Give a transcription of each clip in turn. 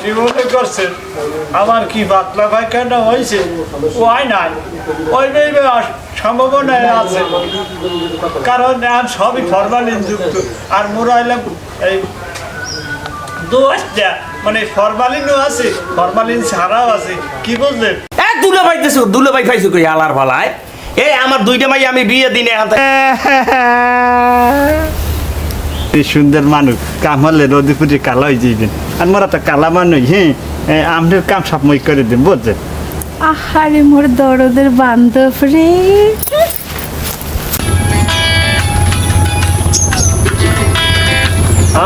কি মনে করছেন আমার কি পাতলা পায়খানা হয়েছে? ওই নাই, ওই সম্ভাবনা আছে, কারণ এখন সবই ফরমালিন যুক্ত। আর মোরা এলাম এই দোষটা মানে ফরমালিনও আছে, ফরমালিন ছাড়াও আছে, কি বুঝলেন? দুলে ভাই খাইছো কই আলার ফালায়? এই আমার দুইটা মাই আমি বিয়ে দিনে সুন্দর মানুষ কাম হলে রোদে পুজো কালা হয়ে যাইবেন, আর মোরা তো কালা মানুষ। হ্যাঁ, আমাদের কাম সব মই করে দেন, বুঝছেন? আহারে মোর দরদের বান্ধব রে।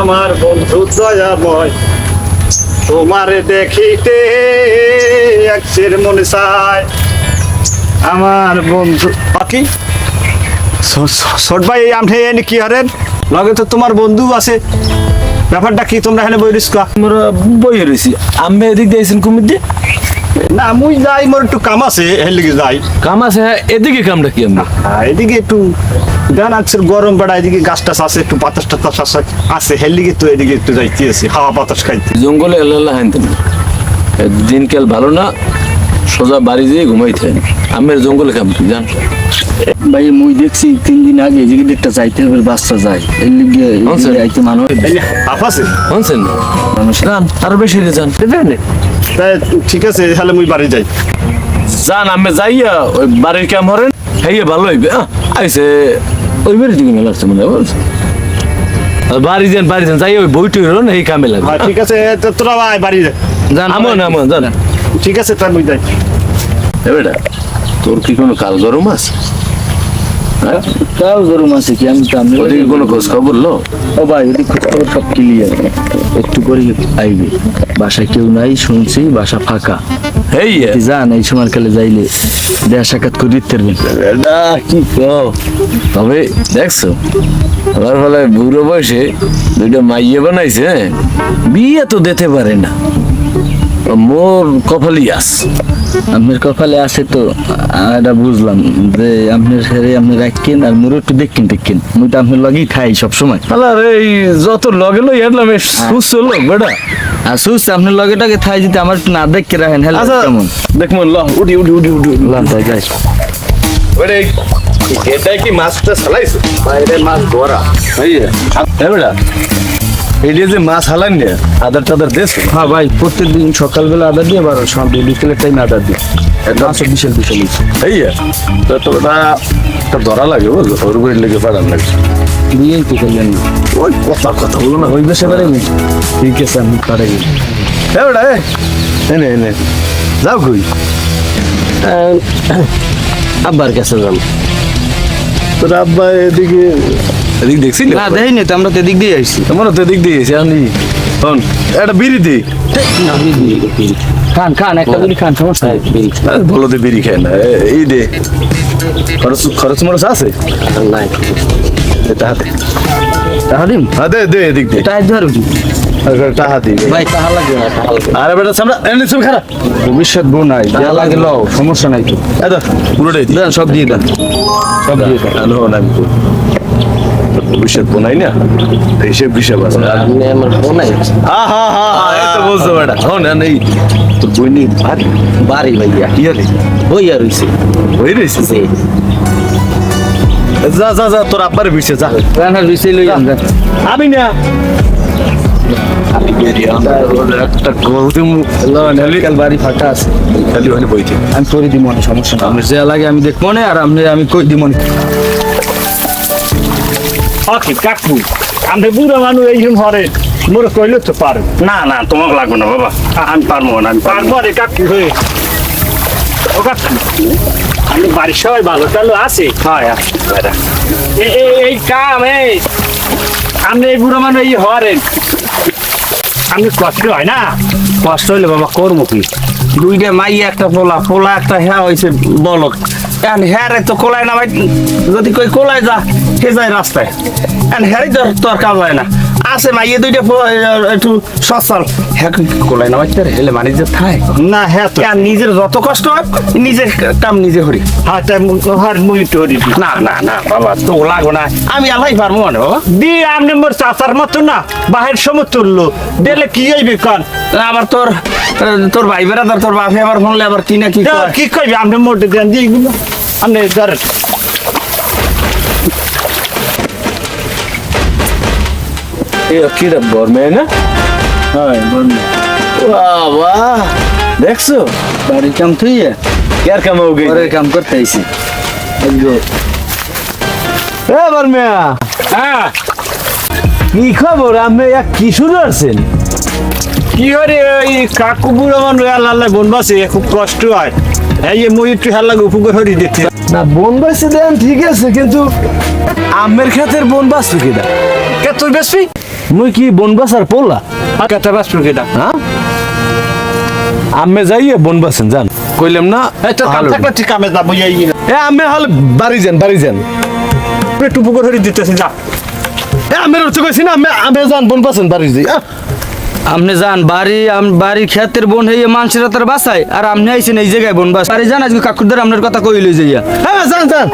আমার বন্ধু দয়াময়, তোমারে দেখিতে একশের মনে চায়। আমার বন্ধু বাকি ছোট ভাই, আপনি এনে কি হারেন? লগে তো তোমার বন্ধু আছে, ব্যাপারটা কি? তোমরা এখানে বই রিস্কা? আমরা বই রয়েছি। আমি এদিক দিয়েছেন কুমির দিয়ে? না, মুই যাই, মোর একটু কাম আছে, এর লিগে যাই। কাম আছে? এদিকে কামটা কি? আমরা এদিকে একটু গান আছে, গরম বেড়া, এদিকে গাছ টাছ আছে, একটু বাতাস টাতাস আছে, হের লিগে তো এদিকে একটু যাইতে আছে, হাওয়া বাতাস খাইতে। জঙ্গলে এল্লা হানতেন দিনকাল ভালো না, সোজা বাড়ি যেয়ে ঘুমাইতে আমের জঙ্গলে কাম কি জান? ভাই মুই দেখছি 3 দিন আগে যেদিকে একটা যাইতে হবে বাচ্চা যায়, এর লিগে আইতে মানুষ আছে শুনছেন? যান আরো বেশি যান, দেবেন? তাই ঠিক আছে, তাহলে মুই বাড়ি যাই। যান আমি যাইয়া ওই বাড়ির কাম হরেন, হেয়ে ভালো হইবে। আইসে ওই বাড়ি দিকে লাগছে মনে হয়। বাড়ি যান যাই ওই বইটি হন এই কামে লাগবে। ঠিক আছে, তোরা ভাই বাড়ি যাই। আমন জান। ঠিক আছে, তাই মুই যাই। বেটা তোর কি কোনো কাল গরম আছে? তাও গরম আছে কি? আমি তো আমি ওদিকে কোনো খোঁজ খবর লো? ও ভাই ওদিকে খোঁজ খবর সব ক্লিয়ার, একটু করে আইবে। বাসায় কেউ নাই শুনছি, বাসা ফাঁকা। এই জান এই সময় কালে যাইলে দেয়া সাক্ষাৎ করে দিতে পারবেন। কি তবে দেখছো আমার ফলে বুড়ো বয়সে দুইটা মাইয়ে বানাইছে, বিয়ে তো দিতে পারে না। মোর কপালই আস। আপনার কপালে আছে তো, এটা বুঝলাম যে আপনার সাথে আপনি রাখেন আর মোর একটু দেখেন মুই তো আপনার লগেই খাই সবসময়। আরে এই যত লগে লই এলাম সুস্থ লোক বেটা। আর সুস্থ আপনার লগেটাকে থাই যদি আমার একটু না দেখতে রাখেন। হ্যালো কেমন দেখমু ল উঠি যাই ওরে এটাই কি মাছটা চালাইছো? বাইরে মাছ ধরা এই বেটা, এই যে মাছ হালান না আদার টাদার দেশ? হ্যাঁ ভাই, প্রত্যেকদিন সকালবেলা আদা দিয়ে আবার সন্ধ্যে বিকেলের টাইম আদা দিয়ে মাছও বিশাল এই তো তোরা ধরা লাগে বুঝলো, ওর বই লেগে পাড়ার লাগে দিয়েই তো করলেন। ওই কথা বলো না, ওই বেশি পারেনি। ঠিক আছে, আমি পারে বেটা এনে যাও কই? আব্বার কাছে যান। তোর আব্বা এদিকে দেখছি না দেখিনি তো, আমরা তো এদিক দিয়ে আসছি। মনে তো এদিক দিয়ে আমি একটা বিড়ি দিই। খান একটা বিড়ি খান, সমস্যা নাই। বলো তো বিড়ি খায় না, এই দে খরচ মরচ আছে নাই তাহাতে টাকা দিন। হ্যাঁ দে এদিক দিয়ে টাকা ধরো টাহা দিই ভাই, টাকা লাগবে না। আরে বেটা সামনে এনে তুমি খারাপ ভবিষ্যৎ বউ নাই, যা লাগে লও, সমস্যা নাই তো। পুরোটাই দেন, সব দিয়ে দেন, সব দিয়ে দেন। আমি ভবিষ্যৎ বোনাই না, হিসেব আছে। আপনি আমার বউ নাই? হ্যাঁ তো বুঝছো বেটা। হন এই তোর বই নেই বাড়ি ভাইয়া কি আরে বইয়া রইছে। ওই রয়েছে যা তোর আব্বারে বিছে যা। রান্না রইছে লই যান। আমি না একটা কল দিমু কাল বাড়ি ফাঁকা আছে, খালি ওখানে বইতে আমি করে দিব মনে, সমস্যা না। আপনি যা লাগে আমি দেখবো না, আর আমি কই দিব মনে। কাকু আমি বুড়ো মানুষ, এই হরে মোর কইলে তো পারো না তোমাকে লাগবে না বাবা, আমি পারবো না। আমি পারবো রে কাকু। হয়ে ও কাকু, আমি বাড়ির সবাই ভালো টালো আছে? এই কাম আপনি এই বুড়ো মানুষ এই হরেন, আমি কষ্ট হয় না? কষ্ট হইলে বাবা করবো কি? দুইটা মাই একটা পোলা একটা হ্যাঁ হয়েছে বলক, এখন হ্যাঁ তো কোলায় না ভাই, যদি কই কোলায় যা সে যায় রাস্তায়, এখন হ্যাঁ তোর কাজ হয় না। আছে মাইয়ে দুইটা একটু সচল হ্যাঁ কোলাই না বাচ্চা এলে মানে যে থাই না হ্যাঁ তো আর নিজের যত কষ্ট হয় নিজের কাম নিজে করি হার মুই তরি না না না বাবা তো লাগো না আমি আল্লাহ পারবো না বাবা দি আপনি মোর চাচার মতো না বাহির সমতুল্য দিলে কি হইবে কান আবার তোর তোর ভাই বেড়াদার তোর বাপে আবার শুনলে আবার কি না কি কয়। কি কইবে আপনি মোটে দেন দিয়ে এগুলো আপনি ধরেন কি রে বর্মে না হয় বন্ধু বাবা দেখছো বাড়ির কাম থুইয়া কার কাম হয়ে গেছে ঘরের কাম করতে আইছি এ বর্মিয়া হ্যাঁ কি খবর আপনি কি শুরু করছেন কি হরে ওই কাকু বুড়ো মানুষ আল্লাহ বনবাসে খুব কষ্ট হয় এই যে মুই একটু হেলা উপকার হরি দিতে না বন বাসে দেন ঠিক আছে কিন্তু আমের ক্ষেতের বন বাসু কিনা কে তুই বেশি মুই কি বন বাসার পোলা কেতে বাসু কেটা হ্যাঁ আম্মে যাইয়ে বন বাসেন যান কইলাম না এই তো কাম ভালো। থাকলে ঠিক কামে যাবো এই এ আম্মে হলে বাড়ি যান একটু উপকার হরি দিতেছি যা এ আম্মের হচ্ছে কইছি না আম্মে যান বন বাসেন বাড়ি যাই আপনি যান বাড়ি ক্ষেতের বোন হইয়া মানুষের তার বাসায় আর আপনি আইছেন এই জায়গায় বোন বাস বাড়ি যান আজকে কাকুরদের আপনার কথা কইলে যাইয়া হ্যাঁ যান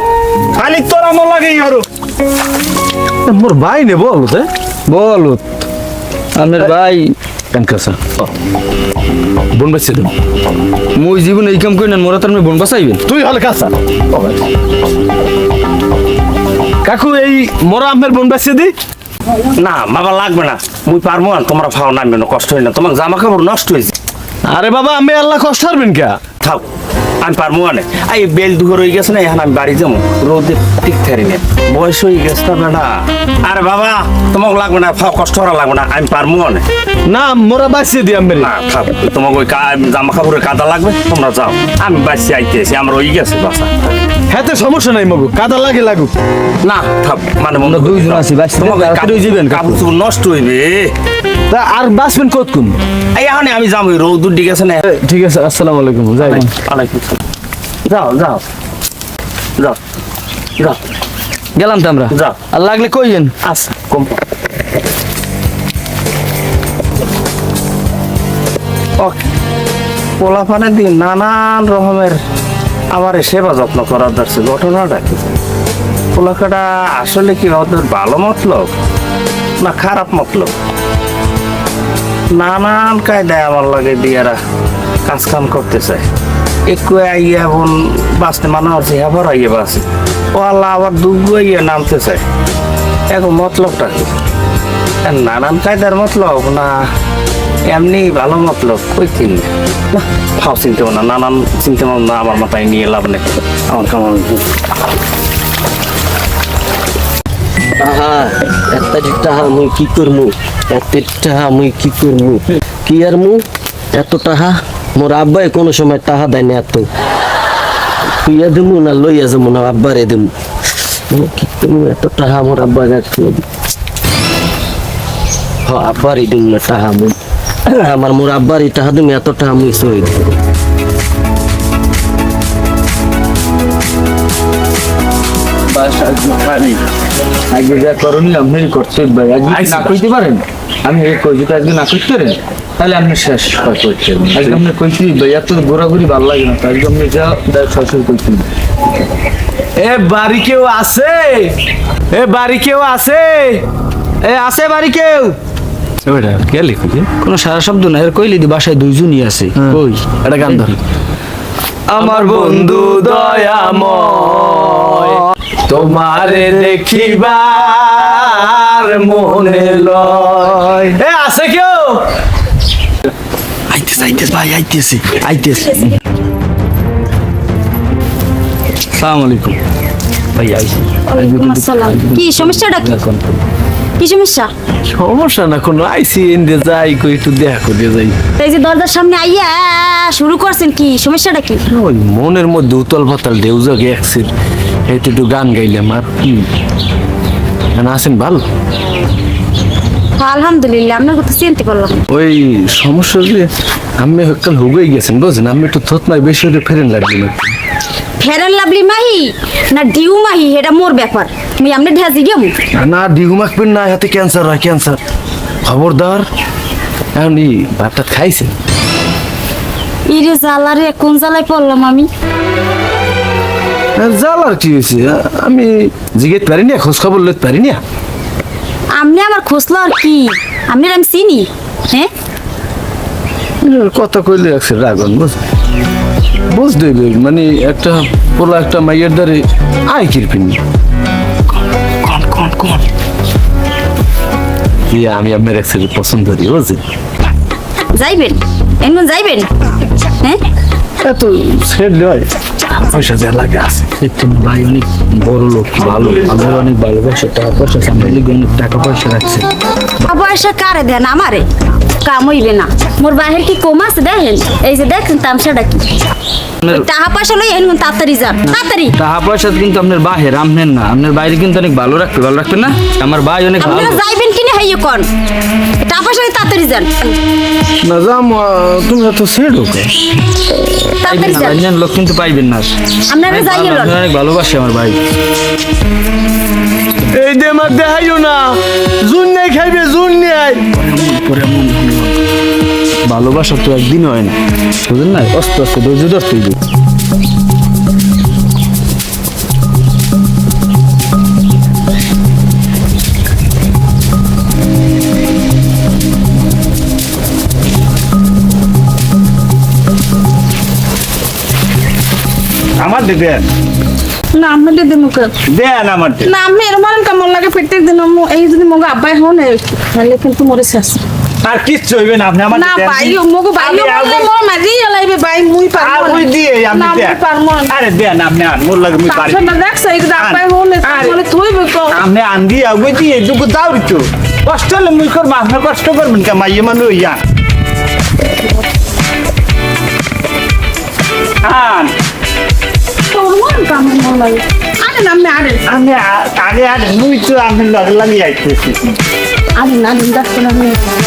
খালি তোর আমার লাগে হরো মোর ভাই নে বল তে বল আপনার ভাই কানকাসা বন বাসে দেন মুই জীবন এই কাম করি না মোরা তার বোন বাসাইবেন তুই হলে কাঁচা কাকু এই মোরা আমের বন বাসে দি না বাবা লাগবে না মুই পারবো না তোমরা ফাও নামবে না কষ্ট হয় না তোমার জামা কাপড় নষ্ট হয়েছে আরে বাবা আমি আল্লাহ কষ্ট হারবেন কে থাক আমি পারবো না এই বেল দুপুর হয়ে গেছে না এখন আমি বাড়ি যাবো রোদে ঠিক থারি না বয়স হয়ে গেছে তো বেটা আরে বাবা তোমাকে লাগবে না ফাও কষ্ট করা লাগবে না আমি পারবো না না মোরা বাসে দি আমের না থাক তোমাকে ওই জামা কাপড়ের কাদা লাগবে তোমরা যাও আমি বাসে আইতেছি আমার ওই গেছে বাসা হাতে সমস্যা নাই মগু কাদা লাগে লাগুক না থাক মানে মনে আমরা দুইজন আছি, বাঁচতে তোমাকে তাড়াতাড়ি যাবেন, কাকু। কাপড় চোপড় নষ্ট হইবে তা আর বাসবেন কতক্ষণ এই এখন আমি যাবো রোদ উঠে গেছে না ঠিক আছে আসসালামু আলাইকুম যাই আলাইকুম সালাম। যাও যাও যাও যাও গেলাম তো আমরা যাও। আর লাগলে কইয়েন আচ্ছা কম পোলাপানে দিয়ে নানান রকমের আমার সেবা যত্ন করার দরকার ঘটনাটা কি পোলাকাটা আসলে কি ওদের ভালো মতলব না খারাপ মতলব নানান কায়দায় আমার লাগে দিয়ারা কাজ কাম করতে চায় একটু আইয়া বোন বাঁচতে মানা আছে আবার আইয়া বাঁচে ও আল্লাহ আবার দুগু আইয়া নামতে চায় এখন মতলবটা কি নানান কায়দার মতলব না এমনি ভালো মতলব কই চিনি না ফাও চিনতে না নানান চিনতে না আমার মাথায় নিয়ে লাভ নেই আমার কেমন এতটা মুই কি করমু এতটা মুই কি করমু কি আর মু এত টাহা মোর আব্বাই কোনো সময় টাহা দেয় না এত তুইয়া দেবো না লইয়া যাবো না আব্বারে দেবো কি করমু এত টাহা মোর আব্বা রাখতে আব্বারই দিম না টাহা মুই আমার মোর আব্বারই টাহা দিম এত টাহা মুই সই দিব আগে যা করণীয় আপনি করতে ভাই আজকে না কইতে পারেন আমি কই যদি আজকে না করতে পারেন তাহলে আপনি শেষ করছেন আজকে আপনি কইছি ভাই এত ঘোরাঘুরি ভালো লাগে না আজকে আপনি যা শ্বশুর কইছেন এ বাড়ি কেউ আছে এ বাড়ি কেউ আছে এ আছে বাড়ি কেউ ওইটা কে লিখুছে কোনো সারা শব্দ না এর কইলি দি বাসায় দুইজনই আছে কই এটা গান ধর আমার বন্ধু দয়াময় তোমারে দেখিবার মনে লয় এ আছে কেউ আইতেছে ভাই আইতেছে আসসালামু আলাইকুম ভাই আইছি আসসালাম। কি সমস্যাটা কি কি সমস্যা সমস্যা না কোনো আইসি এনে যাই কই একটু দেখা করে যাই তো এই যে দরজার সামনে আইয়া শুরু করছেন কি সমস্যাটা কি ওই মনের মধ্যে উতল পাতাল ঢেউ জাগে একসির এইটা একটু গান গাইলাম আর কি আছেন ভালো আলহামদুলিল্লাহ আপনার কথা চিন্তা করলাম ওই সমস্যা যে আমি কাল হুগেই গেছেন বুঝছেন আমি একটু থতনায় বেশি হলে ফেরেন লাগবে না ফেরান লাভলি মাহি না ডিউ মাহি এটা মোর ব্যাপার আমি আপনি ঢেজি গেম না ডিগু মাখবেন না হাতে ক্যান্সার হয় ক্যান্সার খবরদার এখন ভাতটা খাইছে ইরে জ্বালারে কোন জ্বালায় পড়লাম আমি? জ্বালার কি হয়েছে আমি জিজ্ঞেস পারি না খোঁজ খবর লইতে পারি না আপনি আমার খোঁজলো আর কি? আপনি আমি চিনি? হ্যাঁ, কথা কইলে একসে রাগন বুঝতে মানে একটা পোলা একটা মাইয়ের দ্বারে আয় কিরপিনি কোন কোন কোন আমি আপনার একসাথে পছন্দ করি বুঝছেন যাইবেন এমন যাইবেন? হ্যাঁ, এত ছেড় হয় পয়সা যা লাগে আছে একটু ভাই অনেক বড় লোক, ভালো, আমার অনেক ভালোবাসে, টাকা পয়সা সামনে অনেক টাকা পয়সা রাখছে। পয়সা কারে দেন? আমারে কাম হইবে না। মোর বাহির কি কম আছে দেখেন, এই যে দেখেন তামসাটা কি। টাকা পয়সা লই এন তাড়াতাড়ি যান, তাড়াতাড়ি। টাকা পয়সা কিন্তু আপনার বাহির, আপনার না, আপনার বাইরে কিন্তু অনেক ভালো রাখবেন না? আমার ভাই অনেক ভালো। আপনারা যাইবেন কিনা হাইয়ে কোন? টাকা পয়সা লই তাড়াতাড়ি যান, না যাম তুমি এত ছেড় তাড়াতাড়ি যান। ভাইজান লোক কিন্তু পাইবেন না। আপনারা যাইয়ে লন। অনেক ভালোবাসে আমার ভাই। এই দে মার দেখাইও না জুন নাই খাইবে জুন নাই ভালোবাসা তো একদিন হয় না, বুঝলেন না? আস্তে আস্তে ধৈর্য ধরতে হইবে। আমার দেন না আমি দিদি মুখে দেন আমার না আমি এরমান কেমন লাগে প্রত্যেক দিন এই যদি মগো আব্বাই হন তাহলে কিন্তু মরে শেষ আর কিচ্ছু হইবে না আপনি আমার না ভাই মগো ভাই বললে মোর মাঝি এলাইবে ভাই মুই পারবো ওই দিয়ে আমি না মুই দেন পারবো না আরে দেন আপনি আন মোর লাগে মুই পারি না দেখছ এই যদি আব্বাই হন তাহলে তুই বকো আপনি আন দিয়ে ওই দিয়ে দুগু দাও তো কষ্ট হলে মুই করব আপনি কষ্ট করবেন কে মাইয়ে মানুষ ইয়া আন তোর মন কেমন মন লাগে আরে না আমি আগে আরে মুই তো আমি লাগে লাগে আইতেছি আরে না দেখো না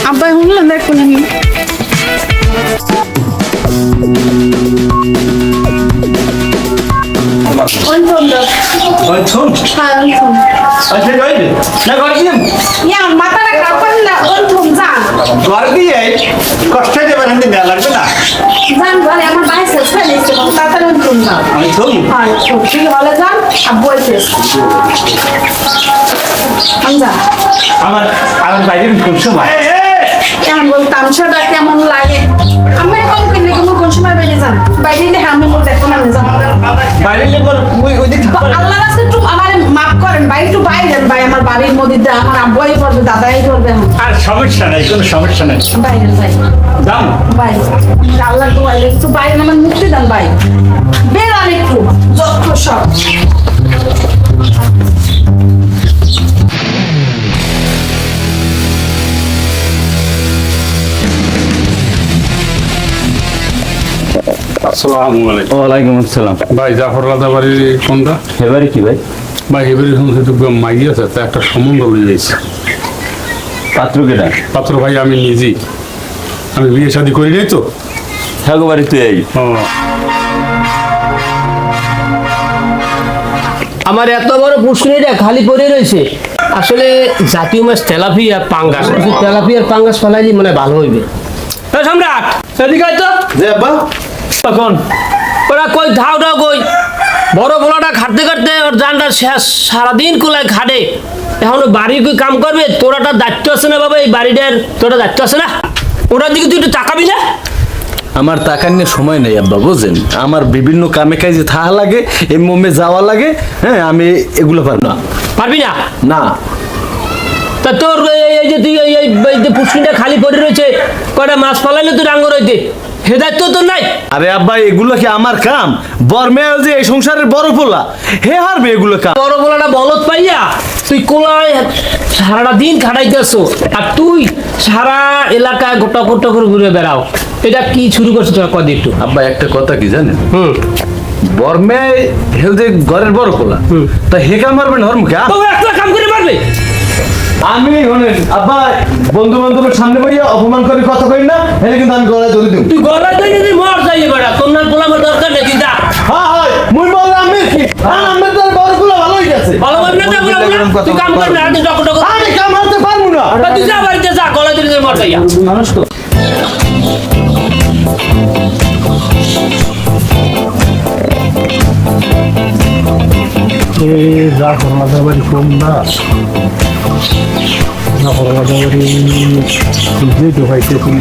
আব্বাই হন না দেখো না ওই শুন আচ্ছা যাই না ঘর দিয়ে ইয়া মাথাটা খারাপ করে না ওই তুমি যান ঘর দিয়ে কষ্ট দেবেন আমি দেয়া লাগবে না যান ঘরে আমার ভাই শেষ হয়ে গেছে তাড়াতাড়ি তুমি যাও আমি শুন হ্যাঁ ঠিক হলে যান আব্বু এসে আমজা আমার আমার বাইরে কোন সময় কেমন বল তামসাটা কেমন লাগে আমি কম কিনে কোন সময় বাইরে যান বাইরে গেলে আমি মোর দেখো না যান বাইরে লেবার ওই ওই দিক আল্লাহ রাস্তা একটু আমার মাফ করেন ভাই একটু বাইরে ভাই আমার বাড়ির মধ্যে আমার আব্বুই করবে দাদাই করবে আর সমস্যা নাই কোনো সমস্যা নাই বাইরে ভাই দাম ভাই আল্লাহ তো একটু বাইরে আমার মুক্তি দেন ভাই বেরান একটু যত সব আসসালামু আলাইকুম। ওয়ালাইকুম আসসালাম। ভাই জাফর রাজা বাড়ির কোনটা? এবারে কি ভাই? ভাই এবারে শুনছি মাই আছে, তা একটা সম্বন্ধ লই যাইছে। পাত্র কেটা? পাত্র ভাই আমি নিজেই, আমি বিয়ে শাদী করি নাই তো। থাকো বাড়ি তুই এই। ও, আমার এত বড় পুষ্করিটা খালি পড়ে রয়েছে, আসলে জাতীয় মাছ তেলাপিয়া পাঙ্গাস, তেলাপিয়ার পাঙ্গাস ফেলাইলে মানে ভালো হইবে। সম্রাট এদিকে আয় তো। তখন ওরা কই ধাও ধাও কই বড় বলাটা খাটতে খাটতে ওর জানটা শেষ, সারাদিন কোলায় খাটে, এখন বাড়ি কই কাম করবে? তোর একটা দায়িত্ব আছে না বাবা, এই বাড়িটার তোর একটা দায়িত্ব আছে না? ওটার দিকে তুই একটু তাকাবি না? আমার টাকা নিয়ে সময় নেই আব্বা বুঝেন, আমার বিভিন্ন কামে কাজে থাকা লাগে, এই মোমে যাওয়া লাগে, হ্যাঁ আমি এগুলো পারবো না। পারবি না? না তা তোর এই যে তুই এই যে পুষ্কিটা খালি পড়ে রয়েছে, কয়টা মাছ পালাইলে তুই ডাঙ্গর হইতে, হে দায়িত্ব তোর নাই? আরে আব্বা এগুলো কি আমার কাম? বর্মে যে এই সংসারের বড় পোলা হে হারবে এগুলো কাম। বড় বলাটা বলত পাইয়া তুই কোলায় সারাটা দিন খাটাইতেছো, আর তুই সারা এলাকায় গোটা গোটা করে ঘুরে বেড়াও, এটা কি শুরু করছো তোর? কদিন একটু আব্বা একটা কথা কি জানেন, হুম বর্মে হেল যে ঘরের বড় পোলা, তা হে কাম মারবে না মুখে। ও একটা কাম করে পারবে? আমি শোনেন আব্বা, বন্ধু বান্ধবের সামনে বইয়া অপমান করে কথা কই না, হেলে কিন্তু আমি গলায় ধরে দেব। তুই গলায় তুই যদি মর যাইয়ে বেড়া, তোর না গোলামের দরকার নেই, তুই যা। হ্যাঁ হয় মুই বললাম আমি কি আমি তো বড় পোলা ভালো হই গেছে। ভালো ভাবে না, তুই কাম করবি না, তুই ডক ডক আমি কাম করতে পারবো না। তুই যা বাড়িতে যা, গলায় বাঁচাইয়া মানুষ তো জাফর রাজাবাড়ি কম না জাফর রাজাবাড়ি বুঝতেই তো পাইতেছি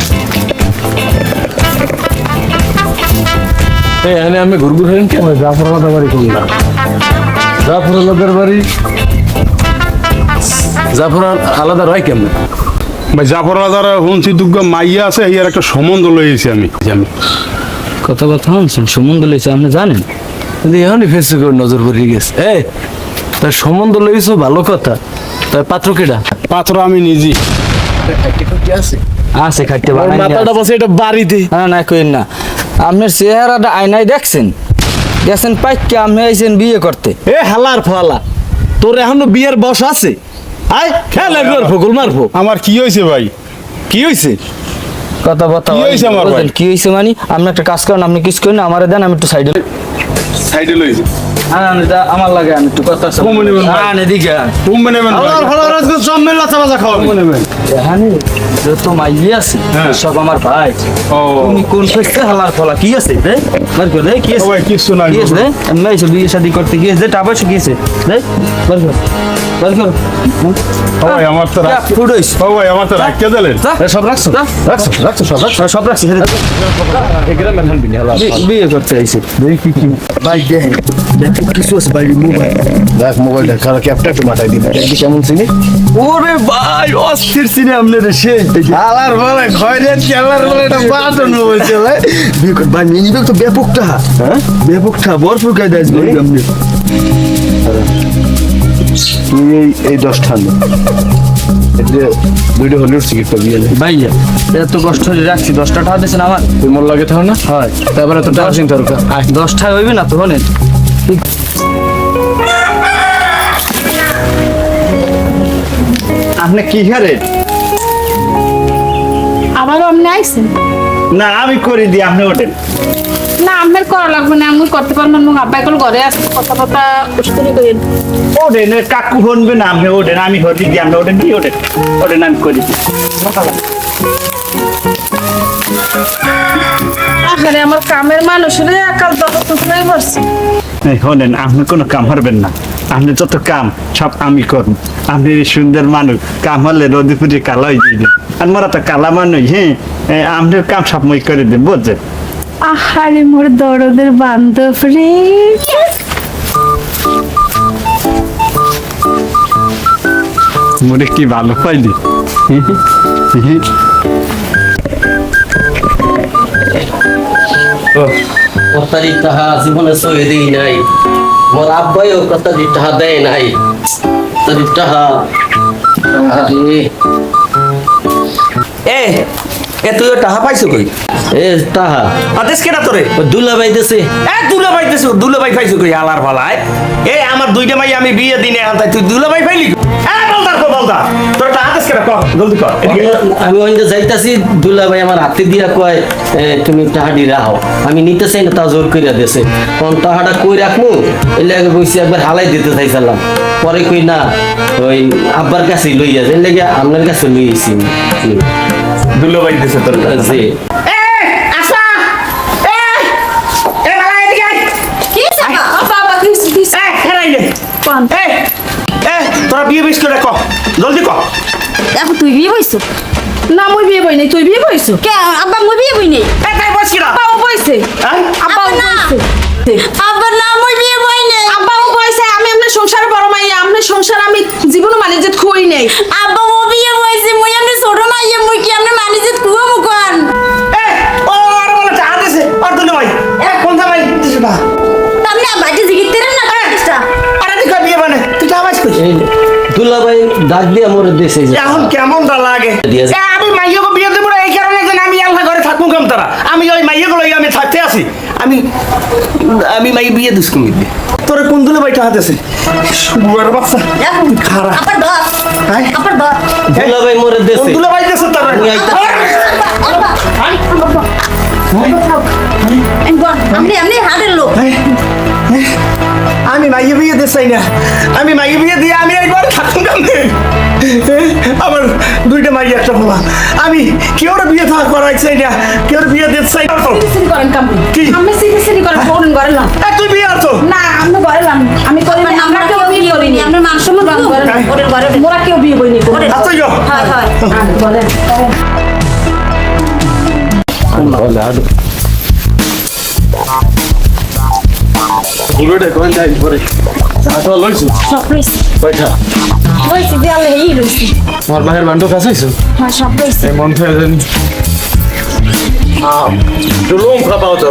এখানে আমি ঘুরঘুর হলেন কেন? জাফর রাজাবাড়ি কম না জাফর আলাদার বাড়ি জাফর আলাদা হয় কেমন? ভাই জাফর রাজার শুনছি দুর্গ মাইয়া আছে ইয়ার একটা সম্বন্ধ লইছি আমি কথা শুনছেন সম্বন্ধ লইছে আপনি জানেন কিন্তু এখনই ফেসবুকে নজর পড়ে গেছে। তার সম্বন্ধ লইছো ভালো কথা, তার পাত্র কেডা? পাত্র আমি নিজে আছে খাইতে বানাই মাথাটা বসে এটা বাড়িতে। না কইন না আপনার চেহারাটা আয়নায় দেখছেন গেছেন পাইকে আপনি আইছেন বিয়ে করতে এ হালার ফালা, তোর এখনো বিয়ের বয়স আছে? আয় খেয়াল রাখবো, গোল মারবো। আমার কি হয়েছে ভাই? কি হয়েছে? কথা বথা কি হইছে আমার ভাই? কি হয়েছে মানে আপনি একটা কাজ করেন, আপনি কিছু করেন আমারে দেন, আমি একটু সাইডে সাইডে লইছি আমার লাগে আমি একটু কথা এদিকে তুমি নেবেন হালার ফালার আজকে জম্মের লাচা বাজা খাওয়াবি। যত মাইয়ে আছে হ্যাঁ। সব আমার ভাই। ও তুমি কোন ফেসে হালার ফলা কি আছে রে বার করে দে কি আছে ভাই কিছু নাই কি আছে রে আমি এসে বিয়ে শাদি করতে গিয়েছে টাকা পয়সা কি আছে রে বার কর বার কর ও ভাই আমার তো রাখ ফুডইস ও ভাই আমার তো রাখিয়ে দিলেন সব রাখছো রাখছো সব রাখছি বিয়ে করতে আইছে ভাই দেখেন দেখেন কিছু আছে ভাই মোবাইল দেখ মোবাইলটা খারাপ ক্যাপটা একটু মাথায় দিন, দেখি কেমন চিনি। ওরে ভাই অস্থির সিনে আপনার সে হালার ফালা খয়রেন কি হালার ফালা এটা বাটন বলছে ভাই। ভাই মিনিবে তো ব্যাপকটা হ্যাঁ ব্যাপকটা ভরপুর কায়দা আছে ভাই আপনি এই 10টা আনো, দুইটা হলিউড টিকিট পাবি। ভাই এত কষ্ট করে রাখছি 10টা টাকা দিয়েছেন আমার তোমার লাগে থাও না? হয় তারপরে তো টাকা চিন্তা দরকার। 10টা হইবে না তো হলেন আপনি কি হারে? আবারও আপনি আইছেন? না আমি করে দিই, আপনি ওঠেন। না আপনার করা লাগবে না, আমি করতে পারবেন না। আব্বা এখন ঘরে আসছে, কথা কথা উস্তুরি করেন। ওঠেন, কাকু শুনবে না, আপনি ওঠেন, আমি হতে দিই, আপনি ওঠেন, কি ওঠেন ওঠেন, আমি করে দিই। আরে আমার কামের মানুষ রে, একাল দরদ হয়ে পড়ছে। শোনেন, আপনি কোনো কাম হারবেন না, আপনি যত কাম সব আমি করব। আপনি সুন্দর মানুষ, কাম হলে রোদে পুজো কালো হয়ে যাবে, আর মোরা তো কালা মানুষ। হ্যাঁ আপনার কাম সব মই করে দেব, বুঝছেন? আহারে মোর দরদের বান্ধব রে, মোরে কি ভালো পাইলি। কথারি তাহা জীবনে সয়ে দিই নাই মোর আব্বাইও কথারি তাহা দেয় নাই কথারি তাহা এ তুইও টাকা পাইছো কই? এ তাহা আদেশ কেনা তোরে? দুলা বাইতেছে দুলাভাই পাইছো কই? আলার ফালায় এ আমার দুইটা মাই আমি বিয়ে দিনে আনতাই, তুই দুলাভাই পাইলি? বলদা তোর টাকা আদেশ কেনা, কর জলদি কর। আমি ওইটা যাইতাছি দুলা ভাই আমার হাতে দিয়া কয় তুমি টাহাডি রাখো, আমি নিতে চাই না, তা জোর কইরা দিয়েছে। কোন টাহাটা কই রাখবো এলে আগে বসে একবার হালাই দিতে চাইছিলাম, পরে কই না ওই আব্বার কাছে লইয়া এর লেগে আপনার কাছে লইয়েছি দুলাভাই দিছে তোর জি কি বাবা কিছু দিছে কোন? তোরা বিয়ে বেশ করে কর, জলদি কর। এখন তুই বিয়ে বইছো? না মুই বিয়ে বই নাই, তুই বিয়ে বইছো? কে আব্বা মই বিয়ে বই নেই। তাই বলছি না আব্বাও বইছে, আব্বাও না। বইছে, আব্বা না মই বিয়ে বই নেই। আব্বাও বইছে। আমি আপনার সংসার বড় মাইয়া, আপনার সংসার আমি জীবন মানিজ্যত খুই নেই। আব্বা ও বিয়ে বইছে, মই আমনে ছোট মাইয়া, মই কি আমনে মানিজত কুয়া মুকান। ও আর বলে টাকা দিছে আর দুলাভাই কোন জামাই দিছে না? আপনি আব্বাকে জিগিতে না কাজটা। আরে তুই বিয়ে মানে তুই টাকা পাইছ কই? দুলা ভাই ডাক দিয়া মোর দেশে এখন কেমনটা লাগে? আমি মাইয়াকে বিয়ে দেবো না এই কারণে যে আমি আল্লাহ ঘরে থাকবো কেমন তারা, আমি ওই মাইয়াগুলো আমি থাকতে আছি, আমি মাই বিয়ে দিস কমি তোর কোন দুলে ভাই টাকা দিছে? শুয়ার বাচ্চা খারাপ। আবার ধর হ্যাঁ? আবার ধর। দুলা ভাই মোর কোন দেশে দুলে ভাই দিছে তারা? আমি আইতা আপনি হাতের লোক। আমি মাইয়ে বিয়ে দিতে চাই না, আমি মাইয়ে বিয়ে দিয়ে আমি একবার থাকুন কেমনে? আমার দুইটা মাইয়া একটা বলা বাবা আমি কেউ বিয়ে থাকা করাই চাই না কেউ বিয়ে দিতে চাই না তো। সিরি করেন কাম কি? আমি সিরি করেন ফোন করেন না তুই বিয়ে আছো না আমি করেলাম আমি করি না আমরা কেউ বিয়ে করিনি আমরা মাংস মত ওরে ঘরে মোরা কেউ বিয়ে করিনি আচ্ছা গো হয় হয় বলেন পুরোটা কোন যাই পরে আসলে লইছো সব রইছে কয়টা রইছে যে আল্লাহ এই রইছে আমার বাহির বান্ডো কাছাইছো হ্যাঁ সব রইছে এই মন থেকে জানি লোম খাপাও তো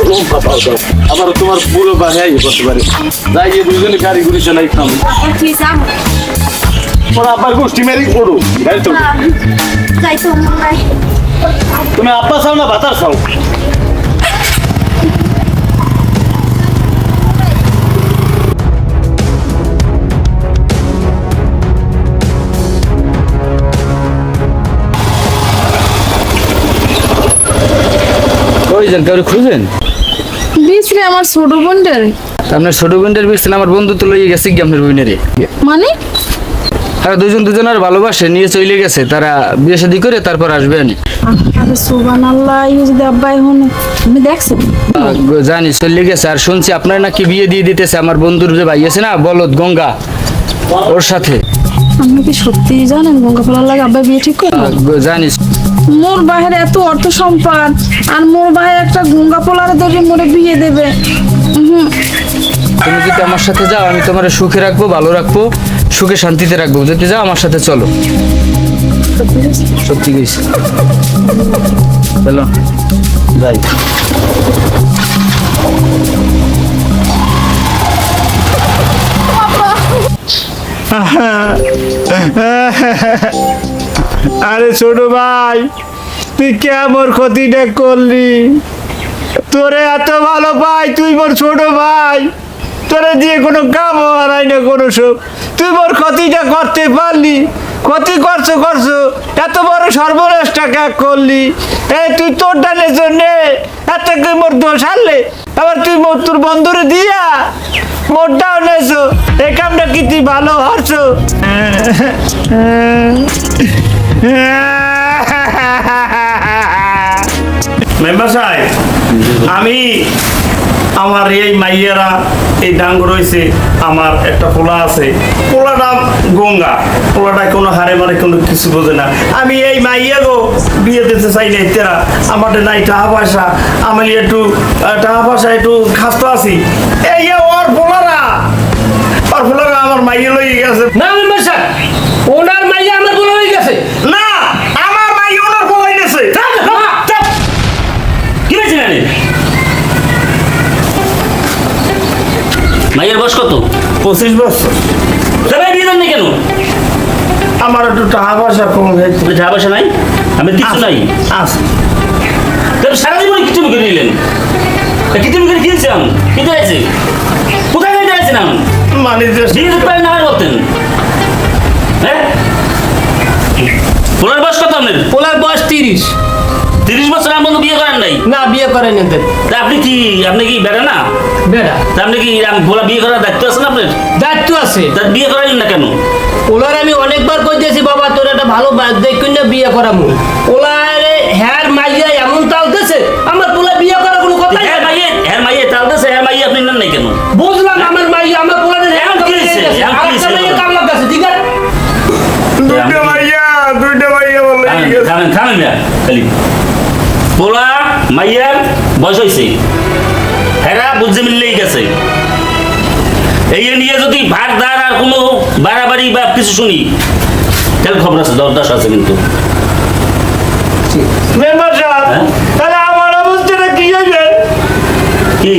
আবার তোমার পুরো বাহির করতে পারে যাই গিয়ে দুজনে গাড়ি ঘুরি চালাই খাম প্লিজ আম ওরা আবার গোষ্ঠী মেরি করো গাড়ি তো যাই তো ভাই তুমি আপা চাও না ভাতার চাও কইছেন কাউরে খুঁজেন বিছলে আমার ছোট বোনটার আপনার ছোট বোনদের বিয়েছেন আমার বন্ধু তো লইয়ে গেছে কি আপনার বোনেরে মানে তারা দুজনের ভালোবাসে নিয়ে চলে গেছে তারা বিয়ে শাদী করে তারপর আসবেন আরে সুবহানাল্লাহ এই যদি আব্বাই হনে আমি দেখছি জানি চলে গেছে আর শুনছি আপনার নাকি বিয়ে দিয়ে দিতেছে আমার বন্ধুর যে ভাই আছে না বলদ গঙ্গা ওর সাথে আপনি কি সত্যি জানেন গঙ্গাফলার লাগে আব্বাই বিয়ে ঠিক করলো জানি মোর বাহিরে এত অর্থ সম্পদ আর মোর ভাই একটা গঙ্গা পোলারে ধরে মোরে বিয়ে দেবে তুমি যদি আমার সাথে যাও আমি তোমার সুখে রাখবো ভালো রাখবো সুখে শান্তিতে রাখবো যদি যাও আমার সাথে চলো সত্যি গেছি চলো যাই আরে ছোট ভাই তুই কে মোর ক্ষতিটা করলি তোরে এত ভালো পাই তুই মোর ছোট ভাই তোরে দিয়ে কোনো কাম হারাই না কোনো সুখ তুই মোর ক্ষতিটা করতে পারলি ক্ষতি করছো এত বড় সর্বনাশটা কে করলি এই তুই তোর ডালের জন্যে এত কি মোর দোষ হারলে আবার তুই মোর তোর বন্ধুরে দিয়া মোরটাও নেছো এই কামটা কি তুই ভালো হারছো মেম্বার সাহেব আমি আমার এই মাইয়ারা এই ডাঙ্গ রয়েছে আমার একটা পোলা আছে পোলাটা গঙ্গা পোলাটা কোনো হারে মারে কোনো কিছু বোঝে না আমি এই মাইয়া গো বিয়ে দিতে চাই না তেরা আমার নাই টাকা পয়সা আমি একটু টাকা পয়সা একটু খাস্ত আছি এই ওর পোলারা আমার মাইয়া লই গেছে না মেম্বার সাহেব ওনার মাইয়া আমার বলে হয়ে গেছে না আমার মাইয়া ওনার পোলাই গেছে কি হয়েছে জানে মাইয়ের বয়স কত 25 বছর সবাই বিয়ে দেন না কেন আমার একটু টাকা পয়সা কম হয়েছে তোর যা পয়সা নাই আমি কিছু নাই আছে তাহলে সারা জীবনে কি তুমি করে নিলেন কি তুমি করে কিনছিলাম কিন্তু আছে কোথায় গাড়িতে আছেন মানে যে বিয়ে দিতে পারেন না আর বলতেন হ্যাঁ পোলার বয়স কত আপনার ওনার বয়স 30 30 বছর আমার বন্ধু বিয়ে করেন নাই না বিয়ে করেন এদের তা আপনি কি বেড়া না বেড়া তা আপনি কি বলা বিয়ে করার দায়িত্ব আছে না আপনার দায়িত্ব আছে তা বিয়ে করালেন না কেন ওলার আমি অনেকবার কই দিয়েছি বাবা তোর একটা ভালো দেখুন না বিয়ে করামু ওলারে হ্যার মাইয়া এমন তালতেছে আমার পোলা বিয়ে করার কোনো কথাই হ্যাঁ মাইয়ে তালতেছে হ্যাঁ মাইয়ে আপনি নেন নাই কেন বুঝলাম আমার মাইয়া আমার পোলাদের এখন কি হয়েছে? এখন কি হয়েছে? কাম লাগতেছে ঠিক আছে দুইটা মাইয়া বলে থামেন না খালি পোলা মাইয়ার বয়স হয়েছে হেরা বুঝতে মিললেই গেছে এই নিয়ে যদি ভাগ দাঁড় আর কোনো বাড়াবাড়ি বা কিছু শুনি তাহলে খবর আছে দরদাস আছে কিন্তু মেম্বার সাহেব হ্যাঁ? তাহলে আমার অবস্থাটা কি হবে কি